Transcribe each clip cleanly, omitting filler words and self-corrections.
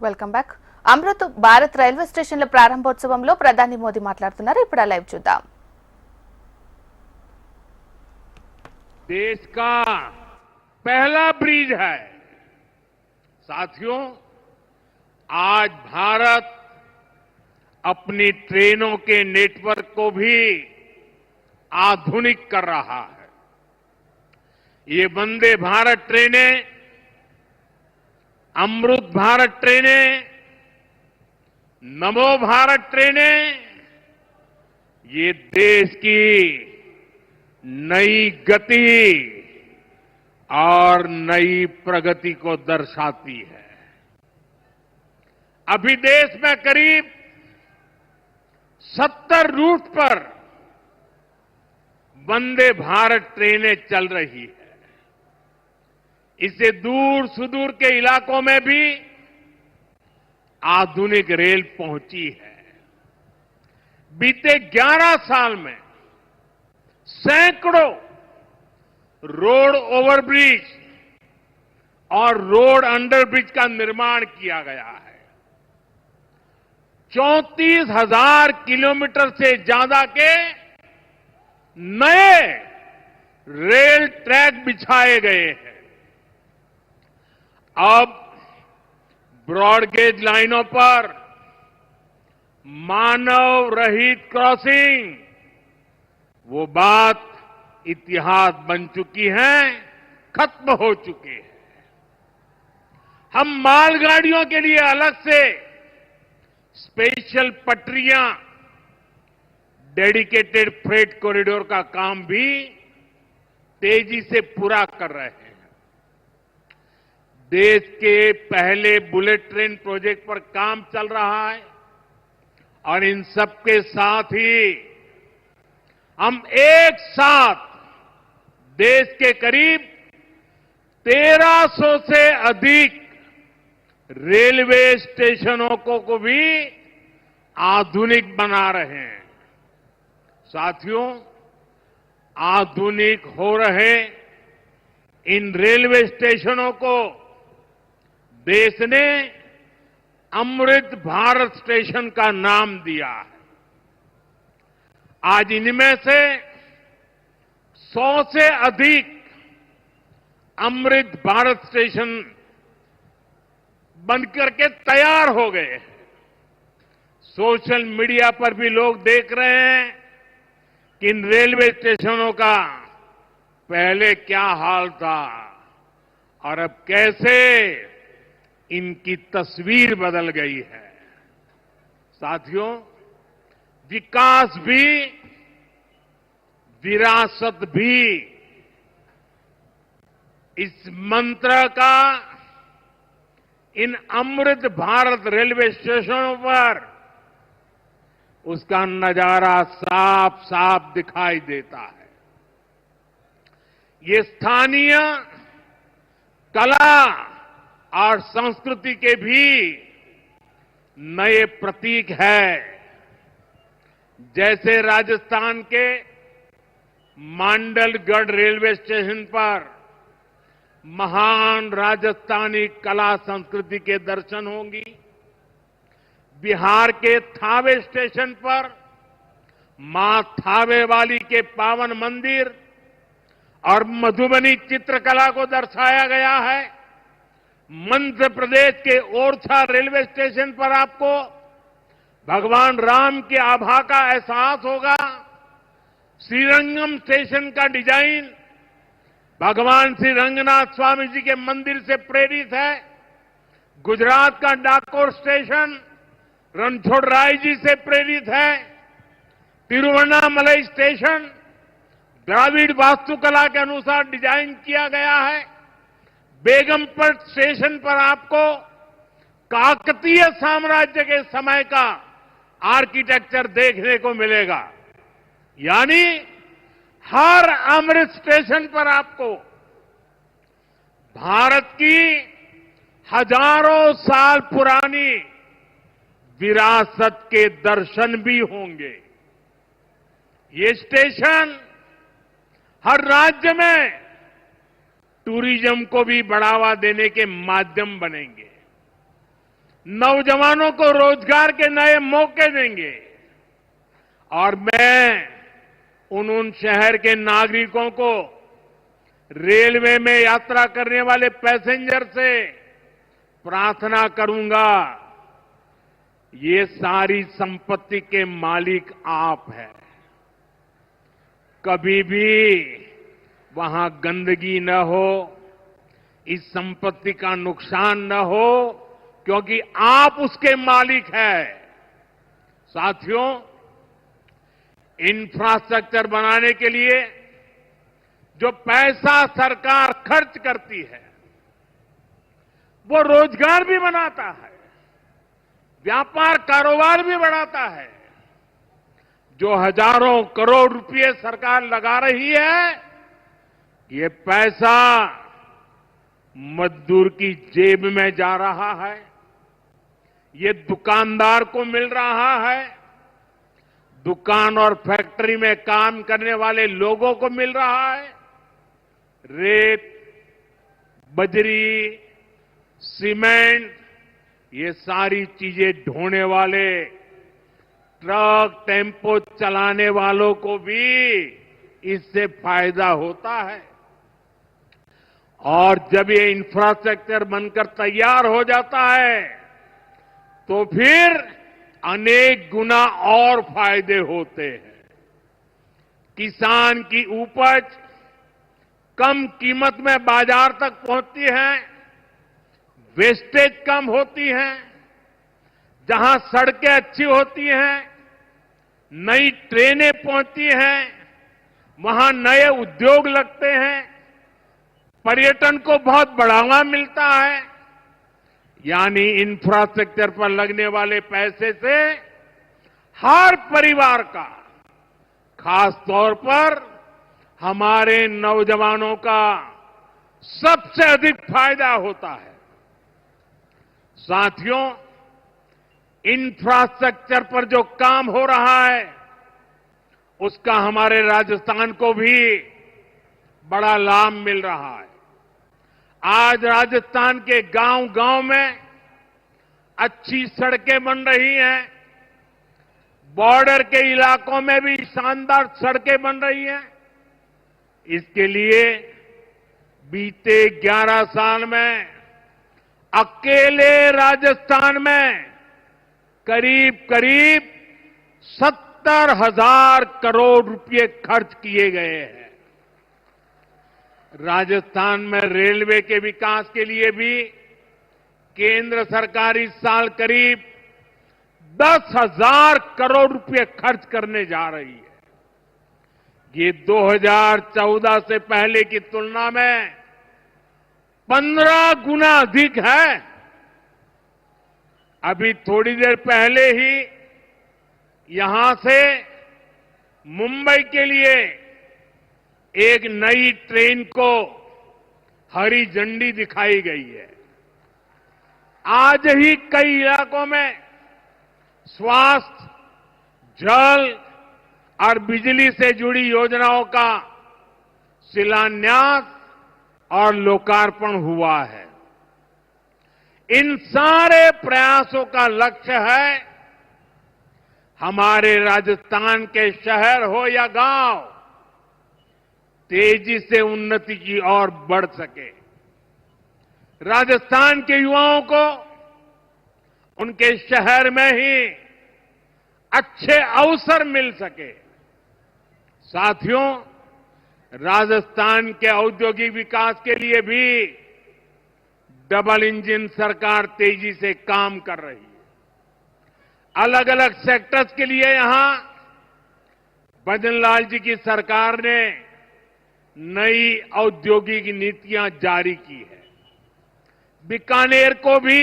Welcome back. Amrit Bharat railway స్టేషన్ల ప్రారంభోత్సవంలో ప్రధాని మోదీ మాట్లాడుతున్నారు. ఇప్పుడు లైవ్ చూద్దాం. देश का पहला ब्रिज है. साथियों, आज भारत अपनी ट्रेनों के नेटवर्क को भी आधुनिक कर रहा है. ये वंदे भारत ट्रेनें, अमृत भारत ट्रेनें, नमो भारत ट्रेनें, ये देश की नई गति और नई प्रगति को दर्शाती है. अभी देश में करीब 70 रूट पर वंदे भारत ट्रेनें चल रही है. इससे दूर सुदूर के इलाकों में भी आधुनिक रेल पहुंची है. बीते 11 साल में सैकड़ों रोड ओवरब्रिज और रोड अंडरब्रिज का निर्माण किया गया है. 34,000 किलोमीटर से ज्यादा के नए रेल ट्रैक बिछाए गए हैं. अब ब्रॉडगेज लाइनों पर मानव रहित क्रॉसिंग, वो बात इतिहास बन चुकी है, खत्म हो चुकी है. हम मालगाड़ियों के लिए अलग से स्पेशल पटरियां, डेडिकेटेड फ्रेट कॉरिडोर का काम भी तेजी से पूरा कर रहे हैं. देश के पहले बुलेट ट्रेन प्रोजेक्ट पर काम चल रहा है और इन सबके साथ ही हम एक साथ देश के करीब 1300 से अधिक रेलवे स्टेशनों को भी आधुनिक बना रहे हैं. साथियों, आधुनिक हो रहे इन रेलवे स्टेशनों को देश ने अमृत भारत स्टेशन का नाम दिया है. आज इनमें से 100 से अधिक अमृत भारत स्टेशन बनकर के तैयार हो गए हैं. सोशल मीडिया पर भी लोग देख रहे हैं कि इन रेलवे स्टेशनों का पहले क्या हाल था और अब कैसे इनकी तस्वीर बदल गई है. साथियों, विकास भी, विरासत भी, इस मंत्र का इन अमृत भारत रेलवे स्टेशनों पर उसका नजारा साफ साफ दिखाई देता है. ये स्थानीय कला और संस्कृति के भी नए प्रतीक है. जैसे राजस्थान के मांडलगढ़ रेलवे स्टेशन पर महान राजस्थानी कला संस्कृति के दर्शन होंगी. बिहार के थावे स्टेशन पर मां थावे वाली के पावन मंदिर और मधुबनी चित्रकला को दर्शाया गया है. मध्य प्रदेश के ओरछा रेलवे स्टेशन पर आपको भगवान राम के आभा का एहसास होगा. श्रीरंगम स्टेशन का डिजाइन भगवान श्री रंगनाथ स्वामी जी के मंदिर से प्रेरित है. गुजरात का डाकोर स्टेशन रणछोड़राय जी से प्रेरित है. तिरुवन्नामलई स्टेशन द्राविड़ वास्तुकला के अनुसार डिजाइन किया गया है. बेगमपट स्टेशन पर आपको काकतीय साम्राज्य के समय का आर्किटेक्चर देखने को मिलेगा. यानी हर अमृत स्टेशन पर आपको भारत की हजारों साल पुरानी विरासत के दर्शन भी होंगे. ये स्टेशन हर राज्य में टूरिज्म को भी बढ़ावा देने के माध्यम बनेंगे. नौजवानों को रोजगार के नए मौके देंगे और मैं उन शहर के नागरिकों को रेलवे में यात्रा करने वाले पैसेंजर से प्रार्थना करूंगा, ये सारी संपत्ति के मालिक आप हैं। कभी भी वहां गंदगी न हो, इस संपत्ति का नुकसान न हो, क्योंकि आप उसके मालिक हैं। साथियों, इंफ्रास्ट्रक्चर बनाने के लिए जो पैसा सरकार खर्च करती है, वो रोजगार भी बनाता है, व्यापार कारोबार भी बढ़ाता है। जो हजारों करोड़ रुपए सरकार लगा रही है, ये पैसा मजदूर की जेब में जा रहा है, ये दुकानदार को मिल रहा है, दुकान और फैक्ट्री में काम करने वाले लोगों को मिल रहा है। रेत, बजरी, सीमेंट, ये सारी चीजें ढोने वाले ट्रक, टेम्पो चलाने वालों को भी इससे फायदा होता है। और जब ये इंफ्रास्ट्रक्चर बनकर तैयार हो जाता है, तो फिर अनेक गुना और फायदे होते हैं। किसान की उपज कम कीमत में बाजार तक पहुंचती है, वेस्टेज कम होती है, जहां सड़कें अच्छी होती हैं, नई ट्रेनें पहुंचती हैं, वहां नए उद्योग लगते हैं, पर्यटन को बहुत बढ़ावा मिलता है। यानी इंफ्रास्ट्रक्चर पर लगने वाले पैसे से हर परिवार का, खास तौर पर हमारे नौजवानों का सबसे अधिक फायदा होता है। साथियों, इंफ्रास्ट्रक्चर पर जो काम हो रहा है, उसका हमारे राजस्थान को भी बड़ा लाभ मिल रहा है। आज राजस्थान के गांव-गांव में अच्छी सड़कें बन रही हैं, बॉर्डर के इलाकों में भी शानदार सड़कें बन रही हैं। इसके लिए बीते 11 साल में अकेले राजस्थान में करीब 70,000 करोड़ रुपए खर्च किए गए हैं। राजस्थान में रेलवे के विकास के लिए भी केंद्र सरकार इस साल करीब 10,000 करोड़ रुपए खर्च करने जा रही है। ये 2014 से पहले की तुलना में 15 गुना अधिक है। अभी थोड़ी देर पहले ही यहां से मुंबई के लिए एक नई ट्रेन को हरी झंडी दिखाई गई है। आज ही कई इलाकों में स्वास्थ्य, जल और बिजली से जुड़ी योजनाओं का शिलान्यास और लोकार्पण हुआ है। इन सारे प्रयासों का लक्ष्य है हमारे राजस्थान के शहर हो या गांव तेजी से उन्नति की ओर बढ़ सके। राजस्थान के युवाओं को उनके शहर में ही अच्छे अवसर मिल सके। साथियों, राजस्थान के औद्योगिक विकास के लिए भी डबल इंजन सरकार तेजी से काम कर रही है। अलग अलग सेक्टर्स के लिए यहां भजनलाल जी की सरकार ने नई औद्योगिक नीतियां जारी की है। बीकानेर को भी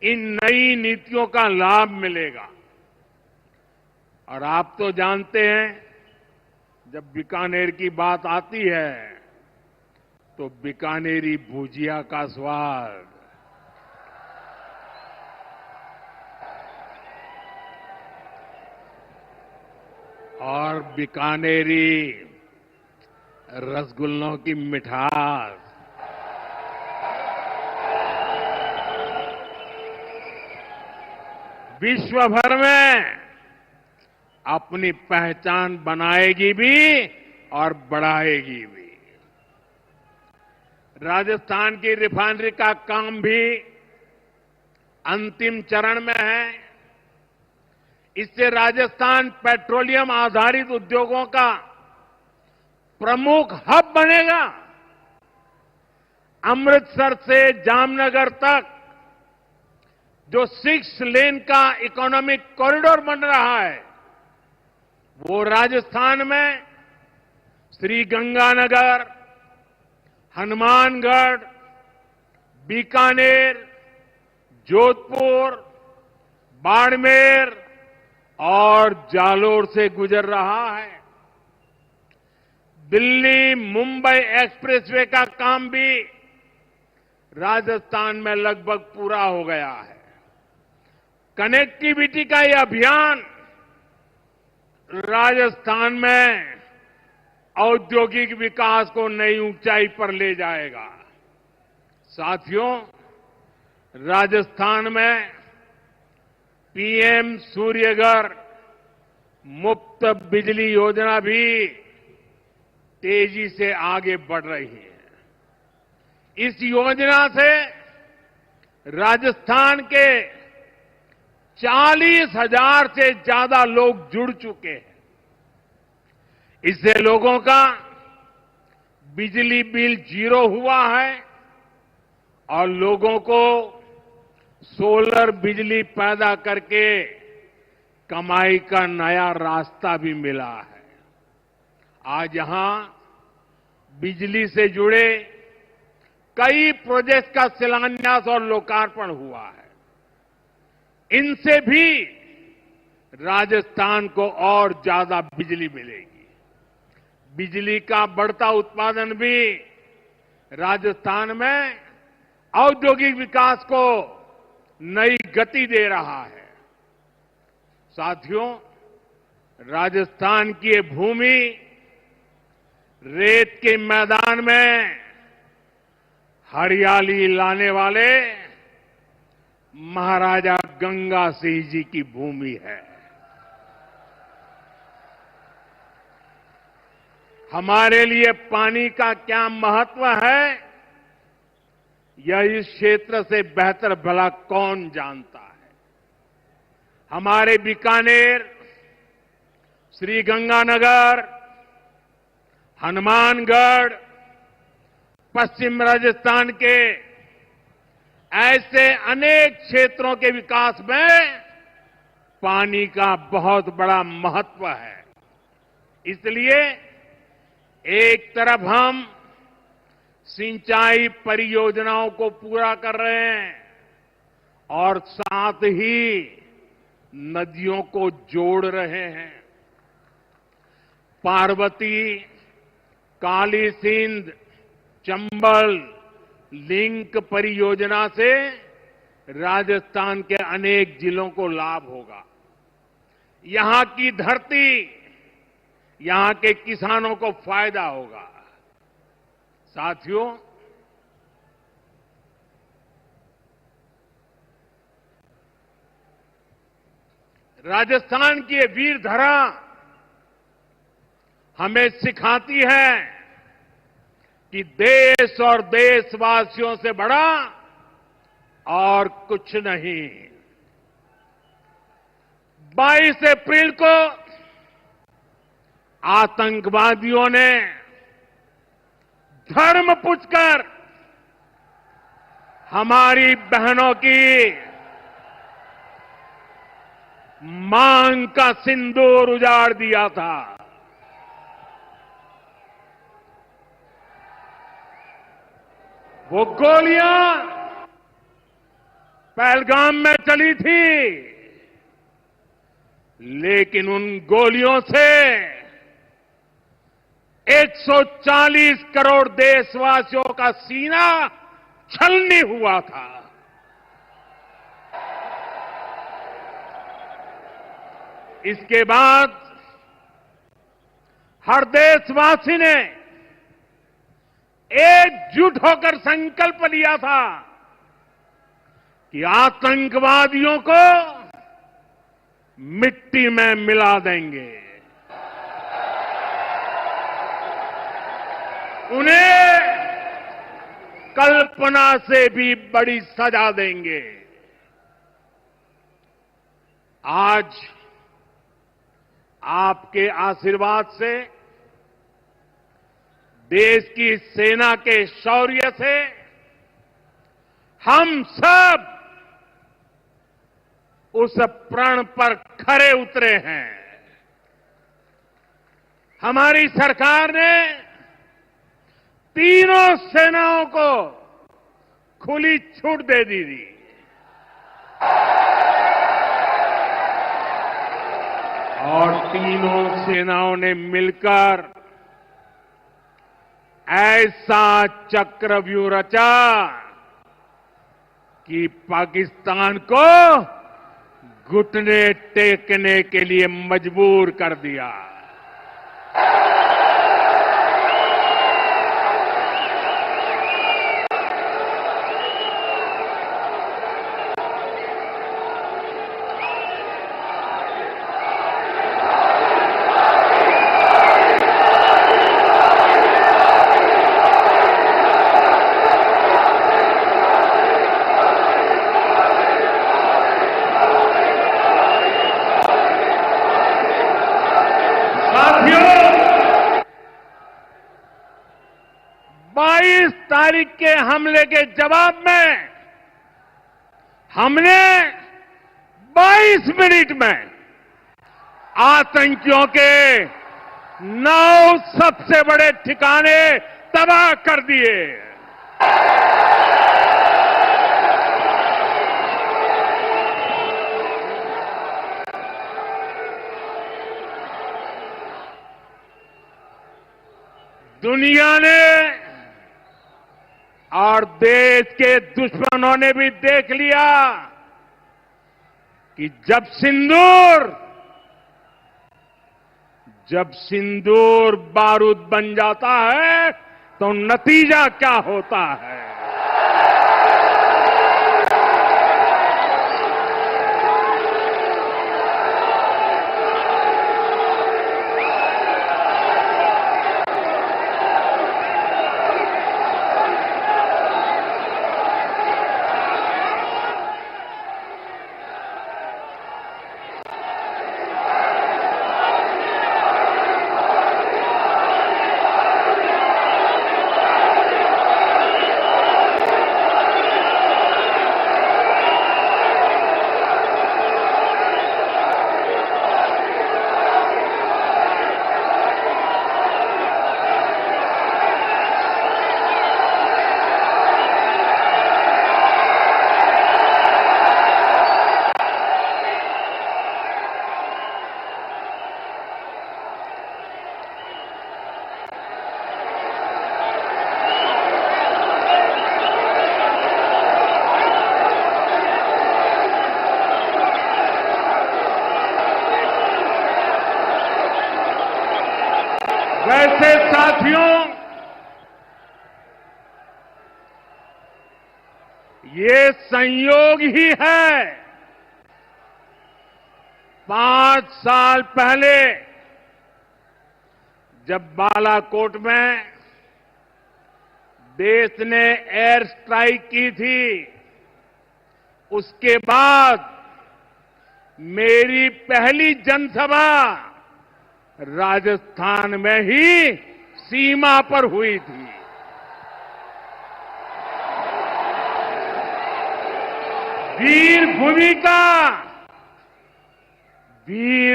इन नई नीतियों का लाभ मिलेगा। और आप तो जानते हैं, जब बीकानेर की बात आती है तो बीकानेरी भुजिया का स्वाद, और बीकानेरी रसगुल्लों की मिठास, विश्व भर में अपनी पहचान बनाएगी भी और बढ़ाएगी भी। राजस्थान की रिफाइनरी का काम भी अंतिम चरण में है। इससे राजस्थान पेट्रोलियम आधारित उद्योगों का प्रमुख हब बनेगा। अमृतसर से जामनगर तक जो 6 लेन का इकोनॉमिक कॉरिडोर बन रहा है, वो राजस्थान में श्रीगंगानगर, हनुमानगढ़, बीकानेर, जोधपुर, बाड़मेर और जालोर से गुजर रहा है। दिल्ली मुंबई एक्सप्रेसवे का काम भी राजस्थान में लगभग पूरा हो गया है। कनेक्टिविटी का यह अभियान राजस्थान में औद्योगिक विकास को नई ऊंचाई पर ले जाएगा। साथियों, राजस्थान में पीएम सूर्यघर मुफ्त बिजली योजना भी तेजी से आगे बढ़ रही है। इस योजना से राजस्थान के 40,000 से ज्यादा लोग जुड़ चुके हैं। इससे लोगों का बिजली बिल 0 हुआ है और लोगों को सोलर बिजली पैदा करके कमाई का नया रास्ता भी मिला है। आज यहां बिजली से जुड़े कई प्रोजेक्ट का शिलान्यास और लोकार्पण हुआ है। इनसे भी राजस्थान को और ज्यादा बिजली मिलेगी। बिजली का बढ़ता उत्पादन भी राजस्थान में औद्योगिक विकास को नई गति दे रहा है। साथियों, राजस्थान की ये भूमि रेत के मैदान में हरियाली लाने वाले महाराजा गंगा सिंह जी की भूमि है। हमारे लिए पानी का क्या महत्व है, यह इस क्षेत्र से बेहतर भला कौन जानता है। हमारे बीकानेर, श्रीगंगानगर, हनुमानगढ़, पश्चिम राजस्थान के ऐसे अनेक क्षेत्रों के विकास में पानी का बहुत बड़ा महत्व है। इसलिए एक तरफ हम सिंचाई परियोजनाओं को पूरा कर रहे हैं और साथ ही नदियों को जोड़ रहे हैं। पार्वती, काली सिंध, चंबल लिंक परियोजना से राजस्थान के अनेक जिलों को लाभ होगा। यहां की धरती, यहां के किसानों को फायदा होगा। साथियों, राजस्थान की ये वीर धरा हमें सिखाती है कि देश और देशवासियों से बड़ा और कुछ नहीं। 22 अप्रैल को आतंकवादियों ने धर्म पूछकर हमारी बहनों की मांग का सिंदूर उजाड़ दिया था। वो गोलियां पहलगाम में चली थी, लेकिन उन गोलियों से 140 करोड़ देशवासियों का सीना छलनी हुआ था। इसके बाद हर देशवासी ने एकजुट होकर संकल्प लिया था कि आतंकवादियों को मिट्टी में मिला देंगे। उन्हें कल्पना से भी बड़ी सजा देंगे। आज आपके आशीर्वाद से, देश की सेना के शौर्य से हम सब उस प्रण पर खरे उतरे हैं। हमारी सरकार ने तीनों सेनाओं को खुली छूट दे दी थी। और तीनों सेनाओं ने मिलकर ऐसा चक्रव्यूह रचा कि पाकिस्तान को घुटने टेकने के लिए मजबूर कर दिया। साथियों, 22 तारीख के हमले के जवाब में हमने 22 मिनट में आतंकियों के 9 सबसे बड़े ठिकाने तबाह कर दिए। दुनिया ने और देश के दुश्मनों ने भी देख लिया कि जब सिंदूर बारूद बन जाता है तो नतीजा क्या होता है। वैसे साथियों, ये संयोग ही है। 5 साल पहले जब बालाकोट में देश ने एयर स्ट्राइक की थी, उसके बाद मेरी पहली जनसभा राजस्थान में ही सीमा पर हुई थी। वीर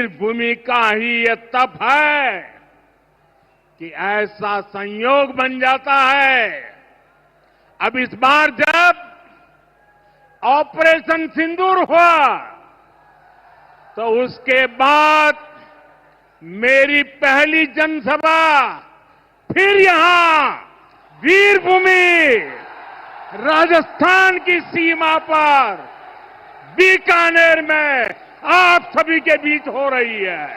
भूमि का ही ये तप है कि ऐसा संयोग बन जाता है। अब इस बार जब ऑपरेशन सिंदूर हुआ तो उसके बाद मेरी पहली जनसभा फिर यहां वीरभूमि राजस्थान की सीमा पर बीकानेर में आप सभी के बीच हो रही है।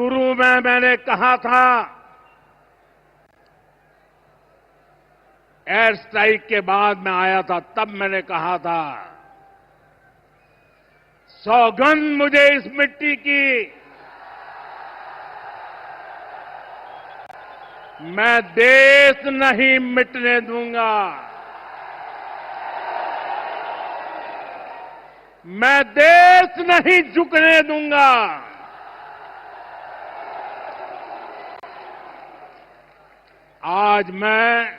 शुरू में मैंने कहा था, एयर स्ट्राइक के बाद मैं आया था, तब मैंने कहा था, सौगंध मुझे इस मिट्टी की, मैं देश नहीं मिटने दूंगा, मैं देश नहीं झुकने दूंगा। आज मैं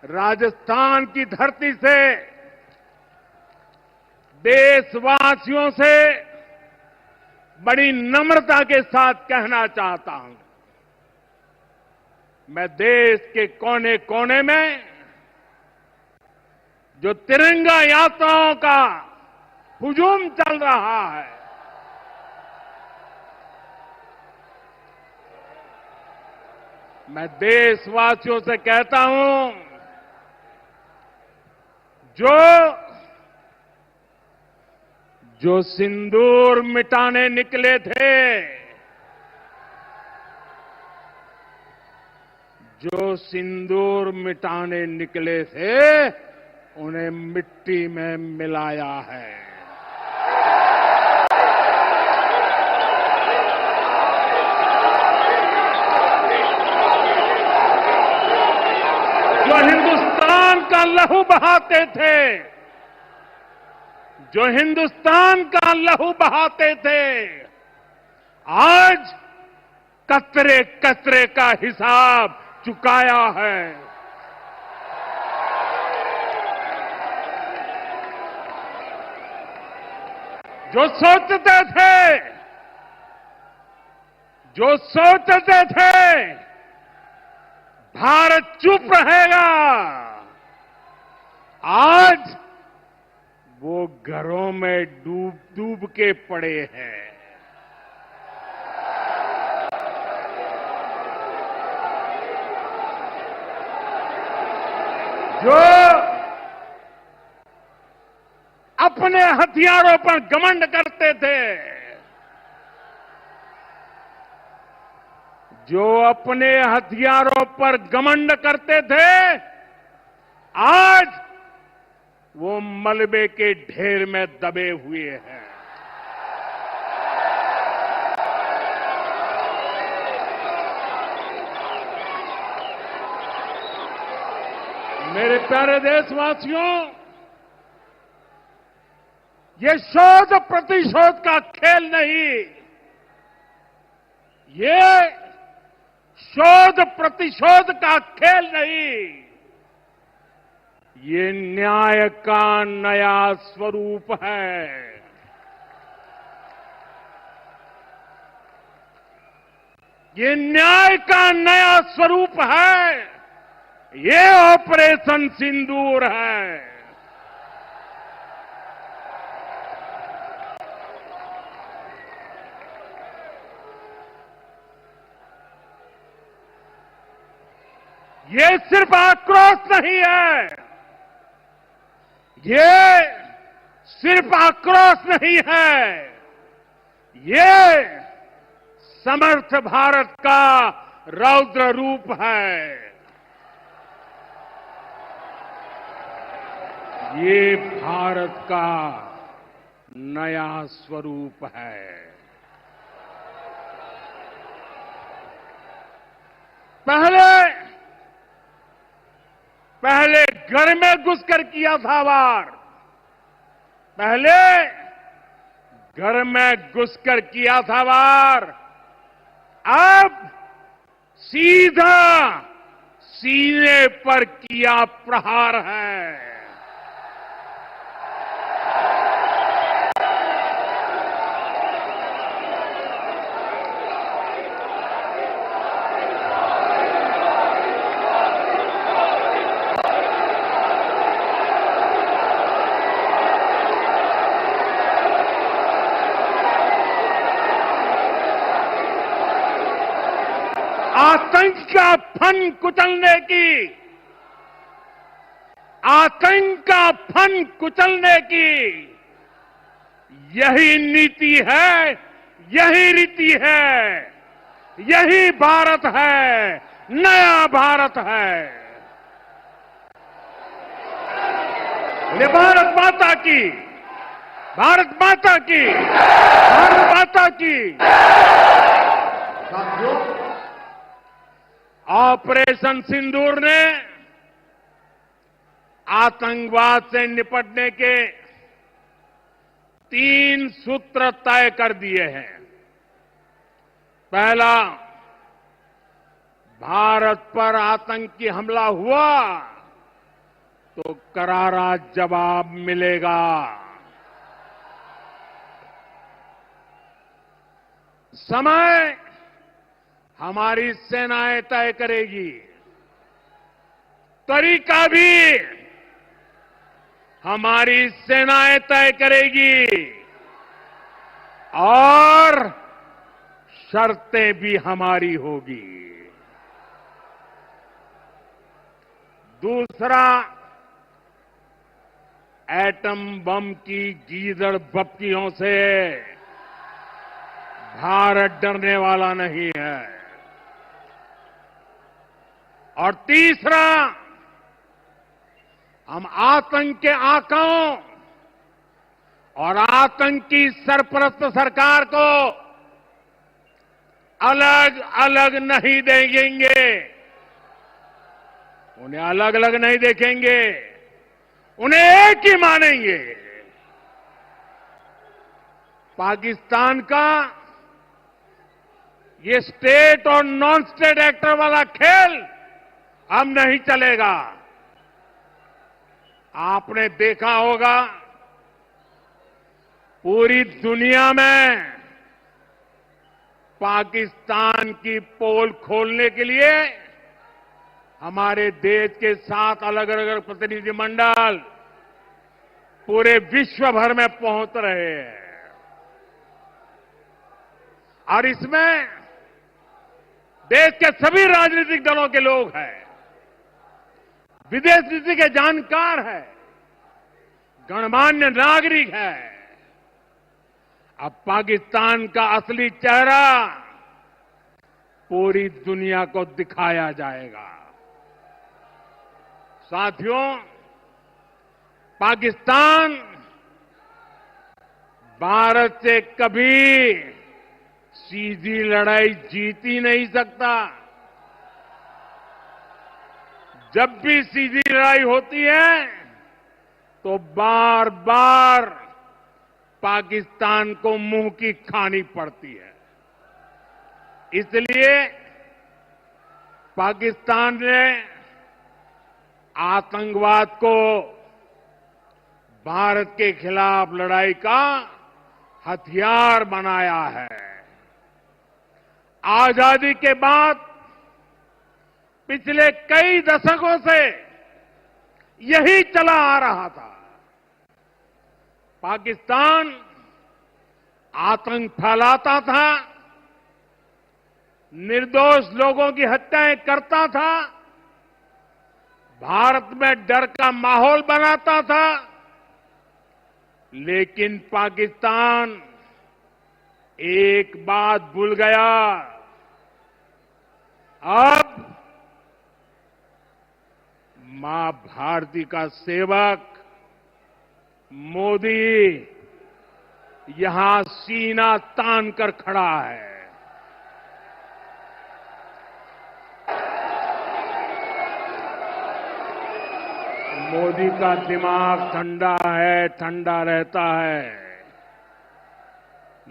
राजस्थान की धरती से देशवासियों से बड़ी नम्रता के साथ कहना चाहता हूं, मैं देश के कोने कोने में जो तिरंगा यात्राओं का हुजूम चल रहा है, मैं देशवासियों से कहता हूं, जो सिंदूर मिटाने निकले थे, जो सिंदूर मिटाने निकले थे, उन्हें मिट्टी में मिलाया है। जो हिंदुस्तान का लहू बहाते थे, जो हिंदुस्तान का लहू बहाते थे, आज कतरे कतरे का हिसाब चुकाया है। जो सोचते थे भारत चुप रहेगा, आज वो घरों में डूब डूब के पड़े हैं। जो अपने हथियारों पर घमंड करते थे, जो अपने हथियारों पर घमंड करते थे, आज वो मलबे के ढेर में दबे हुए हैं। मेरे प्यारे देशवासियों, ये शोध प्रतिशोध का खेल नहीं, ये शोध प्रतिशोध का खेल नहीं, ये न्याय का नया स्वरूप है। ये न्याय का नया स्वरूप है। ये ऑपरेशन सिंदूर है। ये सिर्फ आक्रोश नहीं है, ये सिर्फ आक्रोश नहीं है, ये समर्थ भारत का रौद्र रूप है। ये भारत का नया स्वरूप है। पहले घर में घुसकर किया था वार, पहले घर में घुसकर किया था वार, अब सीधा सीने पर किया प्रहार है। आतंक का फन कुचलने की, आतंक का फन कुचलने की यही नीति है, यही रीति है, यही भारत है, नया भारत है। बोले भारत माता की, भारत माता की, भारत माता की। साथियों, ऑपरेशन सिंदूर ने आतंकवाद से निपटने के 3 सूत्र तय कर दिए हैं। पहला, भारत पर आतंकी हमला हुआ तो करारा जवाब मिलेगा। समय हमारी सेनाएं तय करेगी, तरीका भी हमारी सेनाएं तय करेगी और शर्तें भी हमारी होगी। दूसरा, एटम बम की गीदड़ बप्तियों से भारत डरने वाला नहीं है। और तीसरा, हम आतंक के आकाओं और आतंकी सरपरस्त सरकार को अलग अलग नहीं देखेंगे, उन्हें अलग अलग नहीं देखेंगे, उन्हें एक ही मानेंगे। पाकिस्तान का ये स्टेट और नॉन स्टेट एक्टर वाला खेल अब नहीं चलेगा। आपने देखा होगा, पूरी दुनिया में पाकिस्तान की पोल खोलने के लिए हमारे देश के 7 अलग अलग प्रतिनिधिमंडल पूरे विश्व भर में पहुंच रहे हैं। और इसमें देश के सभी राजनीतिक दलों के लोग हैं, विदेश नीति के जानकार हैं, गणमान्य नागरिक हैं। अब पाकिस्तान का असली चेहरा पूरी दुनिया को दिखाया जाएगा। साथियों, पाकिस्तान भारत से कभी सीधी लड़ाई जीत ही नहीं सकता। जब भी सीधी लड़ाई होती है तो बार बार पाकिस्तान को मुंह की खानी पड़ती है। इसलिए पाकिस्तान ने आतंकवाद को भारत के खिलाफ लड़ाई का हथियार बनाया है। आजादी के बाद पिछले कई दशकों से यही चला आ रहा था। पाकिस्तान आतंक फैलाता था, निर्दोष लोगों की हत्याएं करता था, भारत में डर का माहौल बनाता था। लेकिन पाकिस्तान एक बात भूल गया, अब मां भारती का सेवक मोदी यहां सीना तान कर खड़ा है। मोदी का दिमाग ठंडा है, ठंडा रहता है,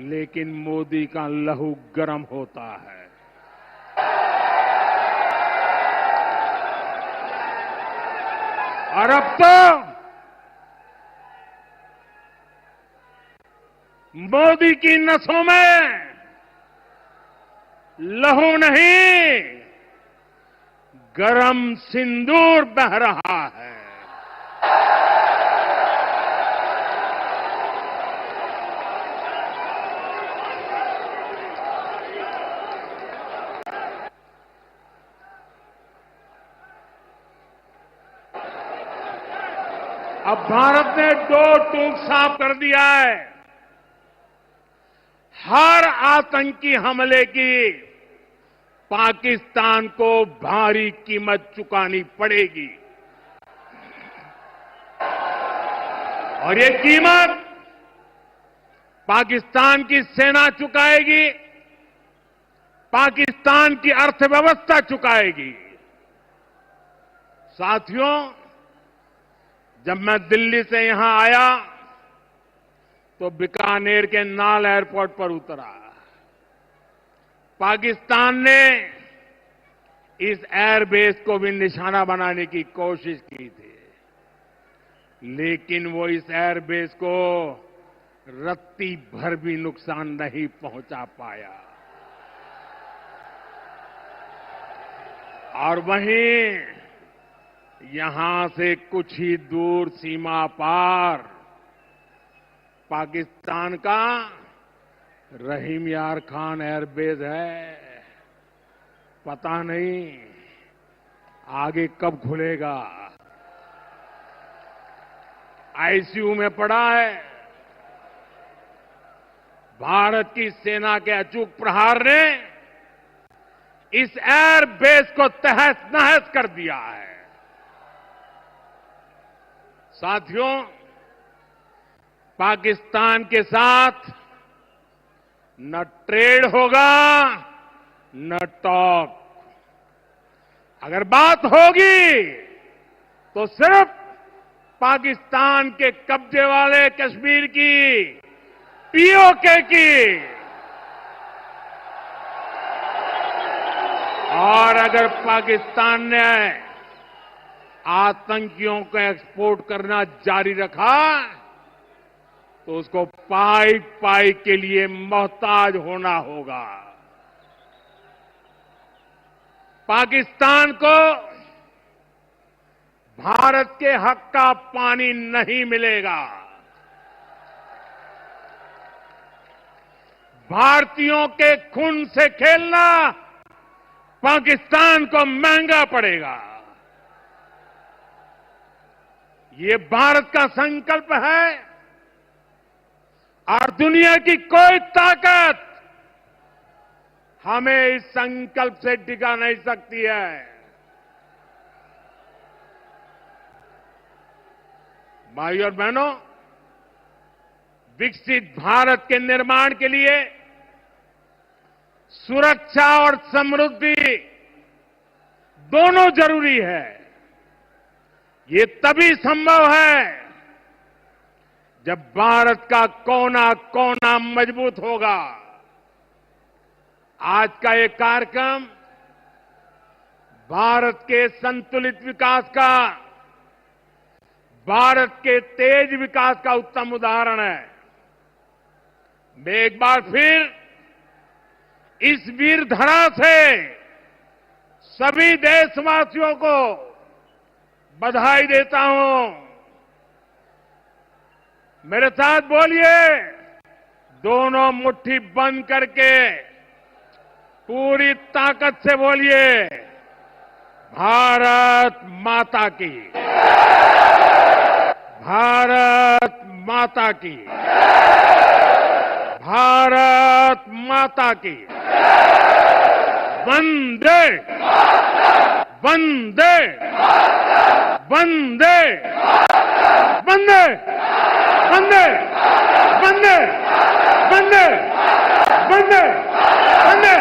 लेकिन मोदी का लहू गर्म होता है। और अब तो मोदी की नसों में लहू नहीं, गरम सिंदूर बह रहा है। अब भारत ने 2 टूक साफ कर दिया है। हर आतंकी हमले की पाकिस्तान को भारी कीमत चुकानी पड़ेगी और ये कीमत पाकिस्तान की सेना चुकाएगी, पाकिस्तान की अर्थव्यवस्था चुकाएगी। साथियों, जब मैं दिल्ली से यहां आया तो बीकानेर के नाल एयरपोर्ट पर उतरा। पाकिस्तान ने इस एयरबेस को भी निशाना बनाने की कोशिश की थी, लेकिन वो इस एयरबेस को रत्ती भर भी नुकसान नहीं पहुंचा पाया। और वहीं यहां से कुछ ही दूर सीमा पार पाकिस्तान का रहीम यार खान एयरबेस है। पता नहीं आगे कब खुलेगा। आईसीयू में पड़ा है। भारत की सेना के अचूक प्रहार ने इस एयरबेस को तहस नहस कर दिया है। साथियों, पाकिस्तान के साथ न ट्रेड होगा न टॉक। अगर बात होगी तो सिर्फ पाकिस्तान के कब्जे वाले कश्मीर की, पीओके की। और अगर पाकिस्तान ने आतंकियों को एक्सपोर्ट करना जारी रखा तो उसको पाई पाई के लिए मोहताज होना होगा। पाकिस्तान को भारत के हक का पानी नहीं मिलेगा। भारतीयों के खून से खेलना पाकिस्तान को महंगा पड़ेगा। ये भारत का संकल्प है और दुनिया की कोई ताकत हमें इस संकल्प से डिगा नहीं सकती है। भाइयों और बहनों, विकसित भारत के निर्माण के लिए सुरक्षा और समृद्धि दोनों जरूरी है। ये तभी संभव है जब भारत का कोना कोना मजबूत होगा। आज का ये कार्यक्रम भारत के संतुलित विकास का, भारत के तेज विकास का उत्तम उदाहरण है। मैं एक बार फिर इस वीर धरा से सभी देशवासियों को बधाई देता हूं। मेरे साथ बोलिए, दोनों मुट्ठी बंद करके पूरी ताकत से बोलिए, भारत माता की, भारत माता की, भारत माता की। वंदे वंदे वंदे वंदे वंदे वंदे वंदे वंदे वंदे